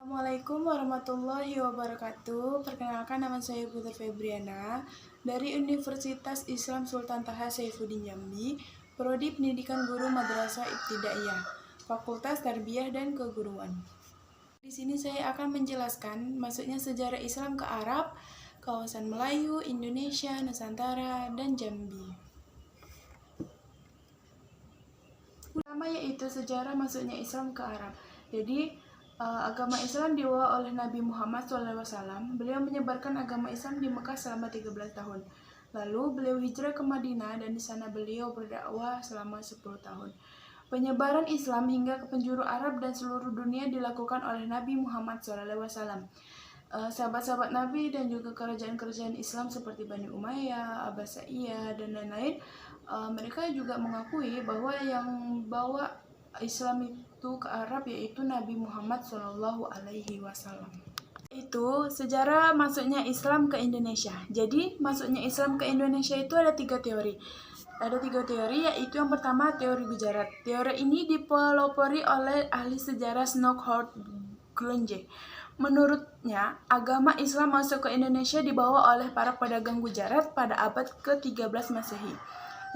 Assalamualaikum warahmatullahi wabarakatuh. Perkenalkan, nama saya Putri Febriana dari Universitas Islam Sultan Taha Saifuddin Jambi, Prodi Pendidikan Guru Madrasah Ibtidaiyah, Fakultas Tarbiyah dan Keguruan. Di sini saya akan menjelaskan masuknya sejarah Islam ke Arab, kawasan Melayu, Indonesia, Nusantara, dan Jambi. Pertama yaitu sejarah masuknya Islam ke Arab. Jadi agama Islam dibawa oleh Nabi Muhammad SAW. Beliau menyebarkan agama Islam di Mekah selama 13 tahun. Lalu beliau hijrah ke Madinah dan di sana beliau berdakwah selama 10 tahun. Penyebaran Islam hingga ke penjuru Arab dan seluruh dunia dilakukan oleh Nabi Muhammad SAW. Sahabat-sahabat Nabi dan juga kerajaan-kerajaan Islam seperti Bani Umayyah, Abbasiyah, dan lain-lain, mereka juga mengakui bahwa yang bawa Islam itu ke Arab yaitu Nabi Muhammad SAW. Itu sejarah masuknya Islam ke Indonesia. Jadi masuknya Islam ke Indonesia itu ada tiga teori. Ada tiga teori, yaitu yang pertama teori Gujarat. Teori ini dipelopori oleh ahli sejarah Snokhard Glunje. Menurutnya, agama Islam masuk ke Indonesia dibawa oleh para pedagang Gujarat pada abad ke-13 Masehi.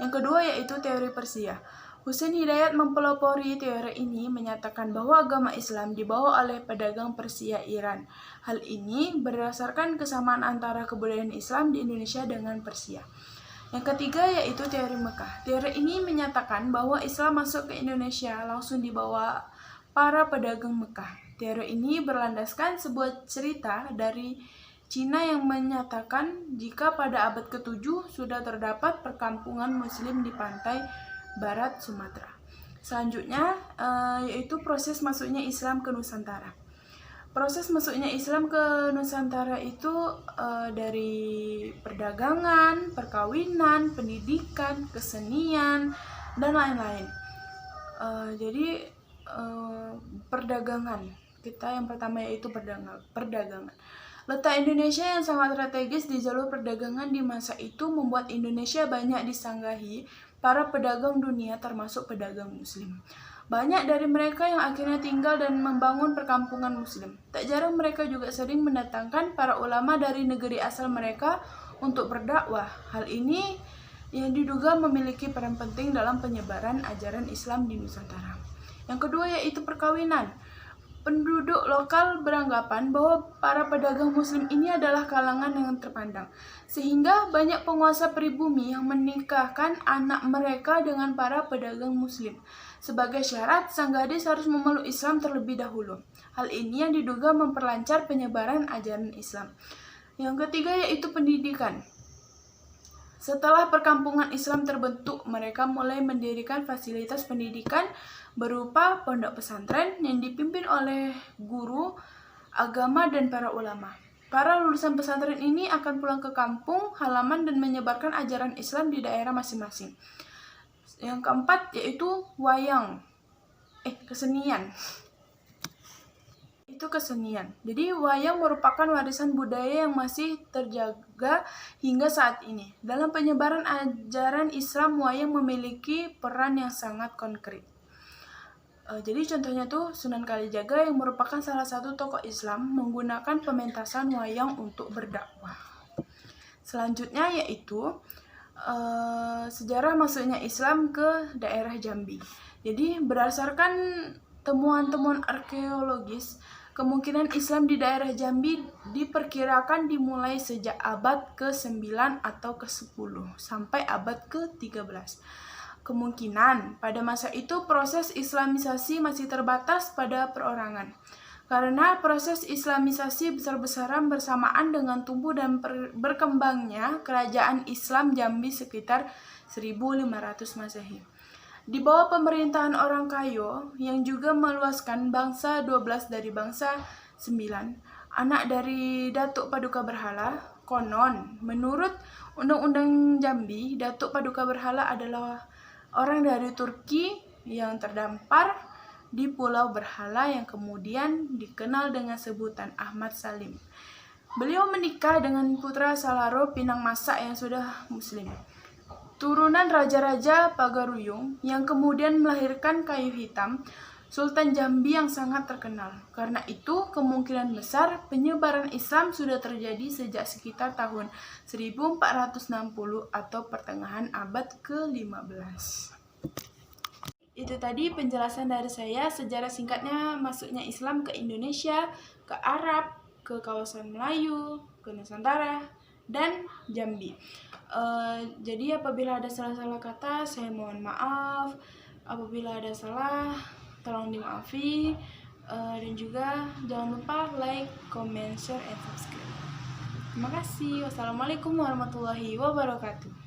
Yang kedua yaitu teori Persia. Husain Hidayat mempelopori teori ini, menyatakan bahwa agama Islam dibawa oleh pedagang Persia Iran. Hal ini berdasarkan kesamaan antara kebudayaan Islam di Indonesia dengan Persia. Yang ketiga yaitu teori Mekah. Teori ini menyatakan bahwa Islam masuk ke Indonesia langsung dibawa para pedagang Mekah. Teori ini berlandaskan sebuah cerita dari Cina yang menyatakan jika pada abad ke-7 sudah terdapat perkampungan Muslim di pantai barat Sumatera. Selanjutnya yaitu proses masuknya Islam ke Nusantara. Proses masuknya Islam ke Nusantara itu dari perdagangan, perkawinan, pendidikan, kesenian, dan lain-lain. Jadi perdagangan, kita yang pertama yaitu perdagangan. Letak Indonesia yang sangat strategis di jalur perdagangan di masa itu membuat Indonesia banyak disanggahi para pedagang dunia, termasuk pedagang Muslim. Banyak dari mereka yang akhirnya tinggal dan membangun perkampungan Muslim. Tak jarang mereka juga sering mendatangkan para ulama dari negeri asal mereka untuk berdakwah. Hal ini yang diduga memiliki peran penting dalam penyebaran ajaran Islam di Nusantara. Yang kedua yaitu perkawinan. Penduduk lokal beranggapan bahwa para pedagang Muslim ini adalah kalangan yang terpandang, sehingga banyak penguasa pribumi yang menikahkan anak mereka dengan para pedagang Muslim. Sebagai syarat, sang gadis harus memeluk Islam terlebih dahulu. Hal ini yang diduga memperlancar penyebaran ajaran Islam. Yang ketiga yaitu pendidikan. Setelah perkampungan Islam terbentuk, mereka mulai mendirikan fasilitas pendidikan berupa pondok pesantren yang dipimpin oleh guru agama dan para ulama. Para lulusan pesantren ini akan pulang ke kampung halaman dan menyebarkan ajaran Islam di daerah masing-masing. Yang keempat yaitu kesenian. Kesenian. Jadi wayang merupakan warisan budaya yang masih terjaga hingga saat ini. Dalam penyebaran ajaran Islam, wayang memiliki peran yang sangat konkret. Jadi contohnya tuh Sunan Kalijaga yang merupakan salah satu tokoh Islam menggunakan pementasan wayang untuk berdakwah. Selanjutnya yaitu sejarah masuknya Islam ke daerah Jambi. Jadi berdasarkan temuan-temuan arkeologis, kemungkinan Islam di daerah Jambi diperkirakan dimulai sejak abad ke-9 atau ke-10 sampai abad ke-13. Kemungkinan pada masa itu proses Islamisasi masih terbatas pada perorangan. Karena proses Islamisasi besar-besaran bersamaan dengan tumbuh dan berkembangnya kerajaan Islam Jambi sekitar 1500 Masehi. Di bawah pemerintahan orang Kayo yang juga meluaskan bangsa 12 dari bangsa 9, anak dari Datuk Paduka Berhala, konon menurut Undang-Undang Jambi, Datuk Paduka Berhala adalah orang dari Turki yang terdampar di Pulau Berhala yang kemudian dikenal dengan sebutan Ahmad Salim. Beliau menikah dengan putra Salaro Pinang Masa yang sudah Muslim, turunan Raja-Raja Pagaruyung yang kemudian melahirkan Kayu Hitam. Sultan Jambi yang sangat terkenal. Karena itu, kemungkinan besar penyebaran Islam sudah terjadi sejak sekitar tahun 1460 atau pertengahan abad ke-15. Itu tadi penjelasan dari saya, sejarah singkatnya masuknya Islam ke Indonesia, ke Arab, ke kawasan Melayu, ke Nusantara, dan Jambi. Jadi apabila ada salah-salah kata, saya mohon maaf. Apabila ada salah, tolong dimaafi. Dan juga jangan lupa like, comment, share, and subscribe. Terima kasih. Wassalamualaikum warahmatullahi wabarakatuh.